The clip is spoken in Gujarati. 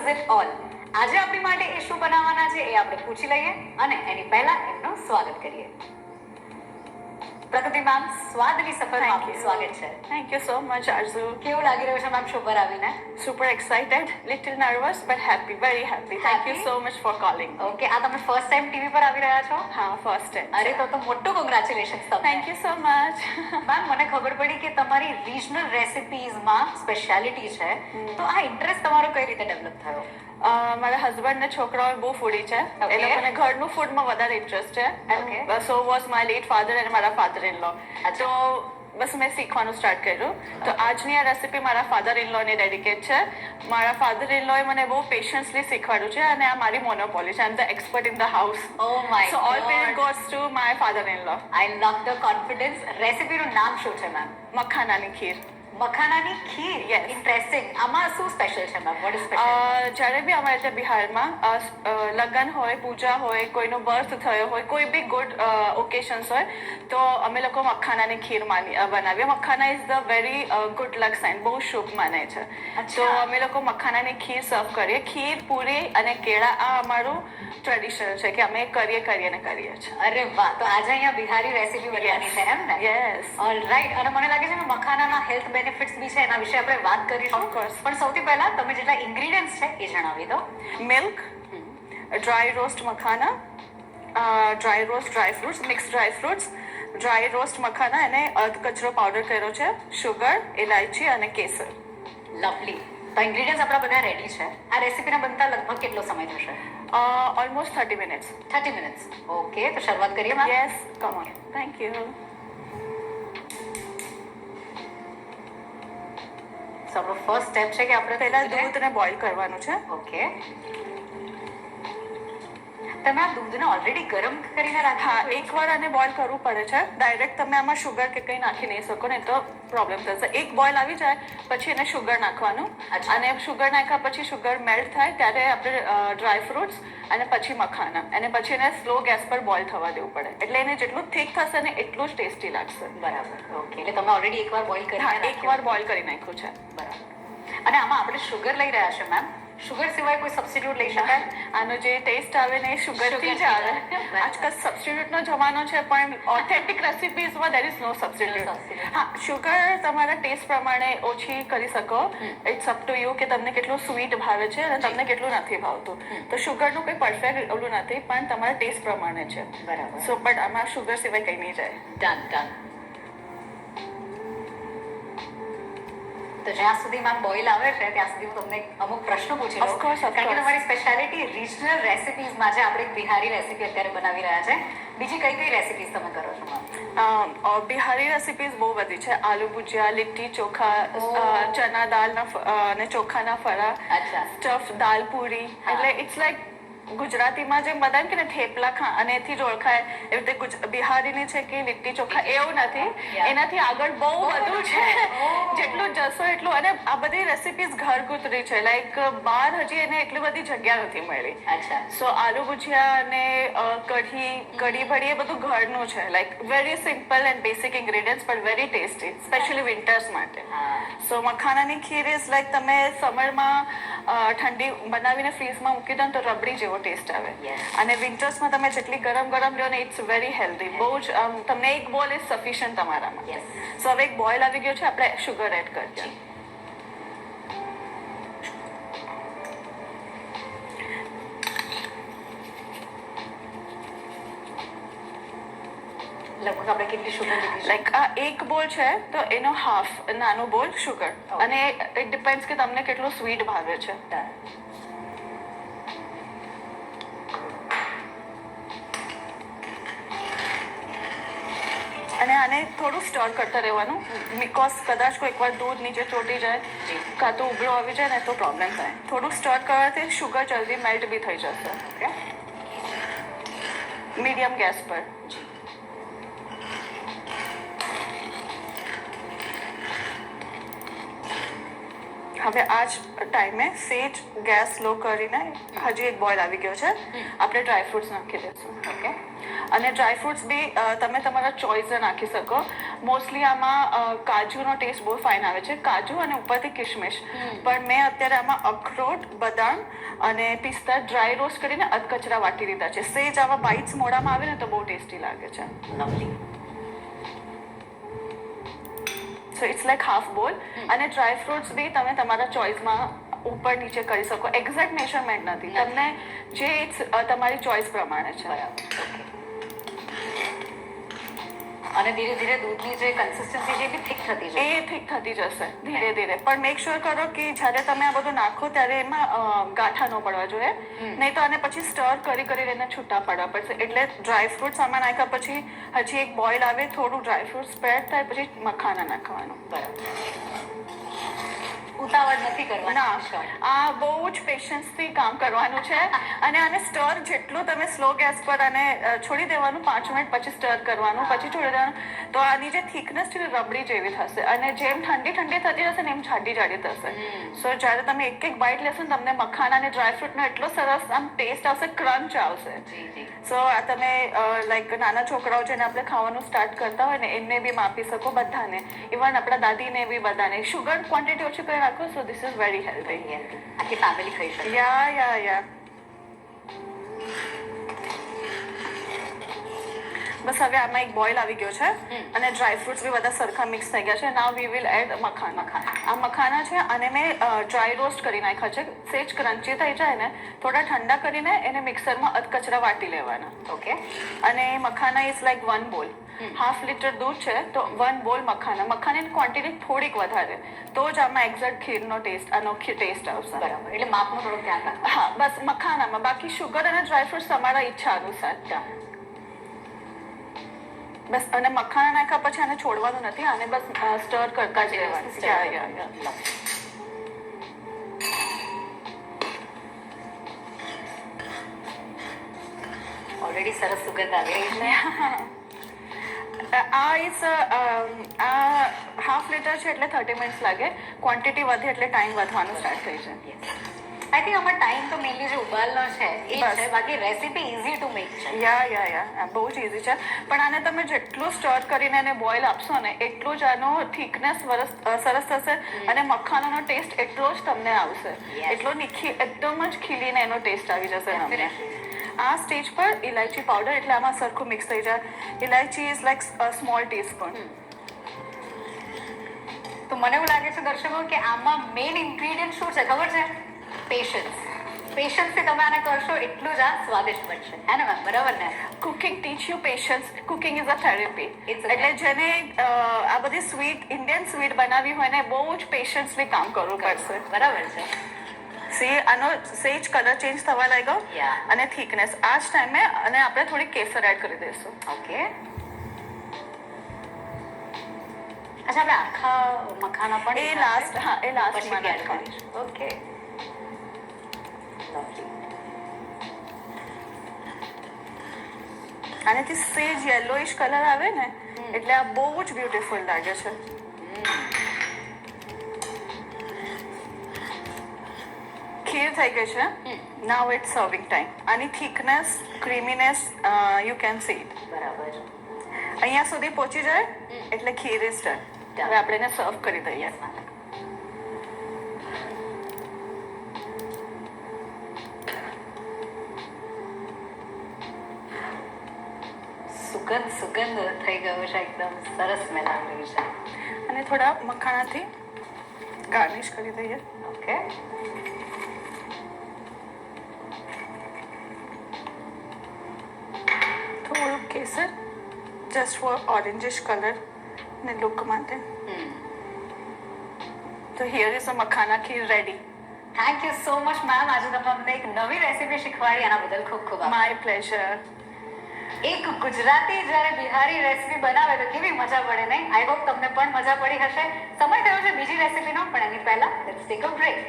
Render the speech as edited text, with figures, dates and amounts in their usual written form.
Is it all. આજે આપણી માટે એ શું બનાવવાના છે એ આપણે પૂછી લઈએ અને એની પહેલા એમનું સ્વાગત કરીએ. પ્રકૃતિ મેમ, સ્વાદની સફરમાં આપનું સ્વાગત છે. Thank you so much, Arzu. કેવું લાગી રહ્યું છે મેમ શો પર આવીને? Super excited, little nervous, but happy, very happy. Thank you Happy? so much for calling. Okay, આ તમે ફર્સ્ટ ટાઈમ ટીવી પર આવી રહ્યા છો? હા, first time. અરે તો મોટું કોંગ્રેચ્યુલેશન્સ તમને. Thank you so much. Ma'am, મને ખબર પડી કે તમારી રિજનલ રેસિપીઝમાં સ્પેશિયાલિટી છે, તો આ ઇન્ટરેસ્ટ તમારો કઈ રીતે ડેવલપ થયો? મારા હસબન્ડ ને છોકરાઓ બહુ ફૂડી છે. Okay. એ લોકોને ઘરનું ફૂડમાં વધારે ઇન્ટરેસ્ટ છે. Okay. So was my late father અને મારા ફાધર ઇન લો. અચ્છા. તો બસ મેં શીખવાનું સ્ટાર્ટ કર્યું. તો આજની આ રેસિપી મારા ફાધર ઇન લોને ડેડિકેટ છે. મારા ફાધર ઇન લોએ મને બહુ પેશન્સલી શીખવાડ્યું છે અને આ મારી મોનોપોલી છે. I am the expert in the house. Oh my so all credit God. Goes to my father in law. I love the confidence. રેસિપીનું નામ શું છે મેમ? મખાનાની ખીર. મખાનાની ખીર. Yes. ઇન્ટરેસ્ટિંગ. આમાં શું સ્પેશિયલ છે મેમ? What is special? જ્યારે બી અમારે ત્યાં બિહારમાં લગ્ન હોય, પૂજા હોય, કોઈનો બર્થ થયો હોય, કોઈ બી ગુડ ઓકેશન્સ હોય, તો અમે લોકો મખાનાની ખીર બનાવીએ. Makhana is the very good luck sign, બહુ શુભ માને છે. તો અમે લોકો મખાનાની ખીર સર્વ કરીએ. ખીર, પૂરી અને કેળા આ અમારું ટ્રેડિશન છે કે અમે કરીએ છીએ. અરે વાહ, તો આજે અહીંયા બિહારી રેસિપી બનવાની છે એમ ને? યસ. ઓલરાઈટ. અને મને લાગે છે કે મખાનાના હેલ્થ બેનિફિટ્સ બી છે, એના વિશે આપણે વાત કરીશું. Of course. પણ સૌથી પહેલા તમે જેટલા ઇન્ગ્રેડિયન્ટ્સ છે એ જણાવી દો. Milk, dry roast makhana, dry roast dry fruits, mix dry fruits, dry roast makhana અને અર્ધ કચરો પાવડર કર્યો છે, શુગર, ઇલાયચી અને કેસર. લવલી. તો ઇન્ગ્રેડિયન્ટ્સ આપણા બધા રેડી છે. આ રેસિપીને બનતા લગભગ કેટલો સમય થશે? Almost 30 minutes. 30 મિનિટ્સ. ઓકે, તો શરૂઆત કરીએ મેમ. Yes, come on. Thank you. So આપણો ફર્સ્ટ સ્ટેપ છે કે આપણે પહેલા દૂધને બોઇલ કરવાનું છે. ઓકે. તમે આ દૂધને ઓલરેડી ગરમ કરીને હા, રાખ્યા છો? એકવાર આને બોઇલ કરવું પડે છે. ડાયરેક્ટ તમે આમાં શુગર કે કંઈ નાખી નહીં શકો ને તો પ્રોબ્લેમ થશે. એક બોઇલ આવી જાય પછી એને શુગર નાખવાનું. અચ્છા. અને શુગર નાખ્યા પછી શુગર મેલ્ટ થાય ત્યારે આપણે ડ્રાય ફ્રૂટ્સ અને પછી મખાના અને પછી એને સ્લો ગેસ પર બોઇલ થવા દેવું પડે. એટલે એને જેટલું થીક થશે ને એટલું જ ટેસ્ટી લાગશે. બરાબર. ઓકે, એટલે તમે ઓલરેડી એકવાર બોઇલ કરીને હા, રાખ્યું. એકવાર બોઇલ કરી નાખ્યું છે. બરાબર. અને આમાં આપણે શુગર લઈ રહ્યા છે મેમ. શુગર સિવાય કોઈ સબસ્ટિટ્યુટ લઈ શકાય? આનો જે ટેસ્ટ આવે ને એ શુગરથી જ આવે. બરાબર. આજકાલ સબસ્ટિટ્યુટનો જમાનો છે પણ ઓથેન્ટિક રેસિપીઝમાં દેર ઇઝ નો સબસ્ટિટ્યુટ. હા, શુગર તમારા ટેસ્ટ પ્રમાણે ઓછી કરી શકો. ઇટ્સ અપ ટુ યુ કે તમને કેટલું સ્વીટ ભાવે છે અને તમને કેટલું નથી ભાવતું. તો શુગરનું કોઈ પરફેક્ટ ઓલું નથી પણ તમારા ટેસ્ટ પ્રમાણે છે. બરાબર. સો બટ આમાં શુગર સિવાય કંઈ નહીં જાય. ડન. તો જ્યાં સુધી મેમ બોઇલ આવે છે ત્યાં સુધી હું તમને અમુક પ્રશ્નો પૂછી લઉં. Of course. કારણ કે તમારી સ્પેશિયાલિટી રિજનલ રેસિપીઝમાં છે. આપણે એક બિહારી રેસિપી અત્યારે બનાવી રહ્યા છે. બીજી કઈ રેસિપીઝ તમે કરો છો મેમ? બિહારી રેસિપીઝ બહુ બધી છે. આલુ ભુજિયા, લીટી ચોખા, ચના દાળના અને ચોખાના ફરા, અચ્છા. સ્ટફ દાલ પૂરી. એટલે ઇટ્સ લાઈક ગુજરાતીમાં જેમ બધા કે ને થેપલા અને એથી જ ઓળખાય એવી રીતે બિહારીની છે કે લીટી ચોખા એવું નથી. એનાથી આગળ બહુ બધું છે. જેટલું જશો એટલું. અને આ બધી રેસિપીઝ ઘરગુતરી છે. લાઈક બહાર હજી એને એટલી બધી જગ્યા નથી મળી. અચ્છા. સો આલુ ભુજિયા અને કઢી ભળી એ બધું ઘરનું છે. Like very simple and basic ingredients પણ વેરી ટેસ્ટી, સ્પેશિયલી વિન્ટર્સ માટે. સો મખાનાની ખીર ઇઝ લાઈક તમે સમરમાં ઠંડી બનાવીને ફ્રીઝમાં મૂકી દો તો રબડી જેવો ટેસ્ટ આવે. અને વિન્ટર્સમાં તમે જેટલી ગરમ લ્યો ને ઇટ્સ વેરી હેલ્ધી. બહુ જ તમને એક બોલ ઇઝ સફિશિયન્ટ તમારામાં. સો હવે એક બોઇલ આવી ગયો છે, આપણે શુગર એડ કરીએ. લગભગ આપણે કેટલી શુગર લીધી છે? લાઈક આ એક બોલ છે તો એનો હાફ નાનો બોલ શુગર. અને ઇટ ડિપેન્ડ્સ કે તમને કેટલું સ્વીટ ભાવે છે. અને આને થોડું સ્ટર કરતા રહેવાનું. બીકોઝ કદાચ કોઈ એકવાર દૂધ નીચે ચોટી જાય કાં તો ઉબળો આવી જાય ને તો પ્રોબ્લેમ થાય. થોડું સ્ટર કરવાથી શુગર જલ્દી મેલ્ટ બી થઈ જશે. ઓકે, મીડિયમ ગેસ પર. હવે આ જ ટાઈમે સેજ ગેસ સ્લો કરીને હજી એક બોઇલ આવી ગયો છે, આપણે ડ્રાયફ્રૂટ્સ નાખી દઈશું. ઓકે. અને ડ્રાયફ્રૂટ્સ બી તમે તમારા ચોઈસે નાખી શકો. મોસ્ટલી આમાં કાજુનો ટેસ્ટ બહુ ફાઇન આવે છે, કાજુ અને ઉપરથી કિશમિશ. પણ મેં અત્યારે આમાં અખરોટ, બદામ અને પિસ્તા ડ્રાય રોસ્ટ કરીને અધકચરા વાટી દીધા છે. સેજ આવા બાઇટ્સ મોઢામાં આવે ને તો બહુ ટેસ્ટી લાગે છે. Lovely. So it's like half ball. અને ડ્રાયફ્રૂટ્સ બી તમે તમારા ચોઈસમાં ઉપર નીચે કરી શકો. એક્ઝેક્ટ મેઝરમેન્ટ નથી, તમને જે તમારી ચોઈસ પ્રમાણે છે. બરાબર. ઓકે. અને ધીરે ધીરે દૂધની જે કન્સિસ્ટન્સી છે એ બી થીક થતી જશે. એ ઠીક થતી જશે ધીરે ધીરે. પણ મેક શ્યોર કરો કે જ્યારે તમે આ બધું નાખો ત્યારે એમાં ગાંઠા ન પડવા જોઈએ, નહીં તો આને પછી સ્ટર કરી કરીને એને છૂટા પાડવા પડશે. એટલે ડ્રાયફ્રૂટ્સ આમાં નાખ્યા પછી હજી એક બોઇલ આવે, થોડું ડ્રાયફ્રૂટ સ્પ્રેડ થાય પછી મખાના નાખવાનું. બરાબર. ઉતાવળ નથી કરવાની. ના, આ બહુ જ પેશન્સથી કામ કરવાનું છે. અને આને સ્ટર જેટલું તમે સ્લો ગેસ પર આને છોડી દેવાનું, 5 મિનિટ પછી સ્ટર કરવાનું, પછી છોડી દેવાનું, તો આની જે થિકનેસ છે રબડી જેવી થશે. અને જેમ ઠંડી ઠંડી થતી જશે ને એમ જાડી જાડી થશે. સો જ્યારે તમે એક એક બાઇટ લેશો ને તમને મખાના અને ડ્રાયફ્રૂટનો એટલો સરસ આમ ટેસ્ટ આવશે, ક્રંચ આવશે. જી જી. સો આ તમે લાઈક નાના છોકરાઓ જેને આપણે ખાવાનું સ્ટાર્ટ કરતા હોય ને એમને બી માપી શકો, બધાને. ઇવન આપણા દાદીને બી બધાને. શુગર ક્વોન્ટિટી ઓછી કરી રાખો, so this is very healthy. આખી ફેમિલી ખાઈ શકે. યા બસ હવે આમાં એક બોઇલ આવી ગયો છે અને ડ્રાયફ્રૂટ્સ બી બધા સરખા મિક્સ થઈ ગયા છે. નાવ વી વિલ એડ મખાના. આ મખાના છે અને મેં ડ્રાય રોસ્ટ કરી નાખ્યા છે. સેજ ક્રન્ચી થઈ જાય ને થોડા ઠંડા કરીને એને મિક્સરમાં અધકચરા વાટી લેવાના. ઓકે. અને મખાના ઇઝ લાઈક 1 બોલ. હાફ લીટર દૂધ છે તો 1 બોલ મખાના. મખાનાની ક્વોન્ટિટી થોડીક વધારે, તો જ આમાં એક્ઝેક્ટ ખીરનો ટેસ્ટ, અનોખી ટેસ્ટ આવશે. બરાબર. એટલે માપનું થોડું ધ્યાન રાખો. હા, બસ મખાનામાં. બાકી શુગર અને ડ્રાયફ્રૂટ્સ તમારા ઈચ્છા અનુસાર. બસ. અને મખાના નાખ્યા પછી આને છોડવાનું નથી, આને બસ સ્ટર કરતા જ રહેવાનું. ઓલરેડી સરસ સુગંધ આવી રહી છે. આ ઇઝ હાફ લીટર છે એટલે 30 મિનિટ્સ લાગે. ક્વોન્ટિટી વધે એટલે ટાઈમ વધવાનું સ્ટાર્ટ થઈ જાય. આઈ થિંક આમાં ટાઈમ તો મેનલી જે ઉબાલનો છે એ છે, બાકી રેસીપી ઇઝી ટુ મેક છે. યા બહુ જ ઇઝી છે. પણ આને તમે જેટલું સ્ટર કરીને એને બોઇલ આપશો ને એટલું જ આનો થિકનેસ સરસ થશે અને મખાનાનો ટેસ્ટ એટલો જ તમને આવશે. એટલો એકદમ જ ખીલીને એનો ટેસ્ટ આવી જશે તમને. આ સ્ટેજ પર ઇલાયચી પાવડર, એટલે આમાં સરખું મિક્સ થઈ જાય. ઇલાયચી ઇઝ લાઈક સ્મોલ ટીસ્પૂન. તો મને એવું લાગે છે દર્શકો કે આમાં મેઇન ઇન્ગ્રેડિયન્ટ શું છે ખબર છે? પેશન્સ. પેશન્સથી તમે આને કરશો એટલું જ આ સ્વાદિષ્ટ બનશે. હે ને મેમ? બરાબર ને? Cooking teach you patience. Cooking is a therapy. એટલે જેને આ બધી સ્વીટ, ઇન્ડિયન સ્વીટ બનાવી હોય ને બહુ જ પેશન્સલી કામ કરવું પડશે. બરાબર છે. સી આનો સેજ કલર ચેન્જ થવા લાગ્યો અને થિકનેસ. આ જ ટાઈમે અને આપણે થોડી કેસર એડ કરી દઈશું. ઓકે. અચ્છા, આપણે આખા મખાના પણ એ લાસ્ટ. હા, એ લાસ્ટમાં એડ કરીશું. ઓકે. આનાથી સેજ યેલોઇશ કલર આવે ને એટલે આ બહુ જ બ્યુટીફુલ લાગે છે. ખીર થઈ ગઈ છે. નાઉ ઇટ્સ સર્વિંગ ટાઈમ. આની thickness, creaminess you can see it. બરાબર. અહીંયા સુધી પહોંચી જાય એટલે ખીર ઇઝ ડન. હવે આપણે એને સર્વ કરી દઈએ. સુગંધ થઈ ગયો છે, એકદમ સરસ સ્મેલ આવી રહી છે. અને થોડા મખાનાથી ગાર્નિશ કરી દઈએ. ઓકે. થોડું કેસર જસ્ટ ફોર ઓરેન્જીશ કલર ને લુક માટે. તો here is a makhana kheer ready. Thank you so much ma'am. આજે તમે અમને એક નવી રેસીપી શીખવાડી, એના બદલ ખૂબ ખૂબ આભાર. My pleasure. એક ગુજરાતી જ્યારે બિહારી રેસીપી બનાવે તો કેવી મજા પડે નહીં? આઈ હોપ તમને પણ મજા પડી હશે. સમય થયો છે બીજી રેસીપીનો, પણ એની પહેલા લેટ્સ ટેક અ બ્રેક.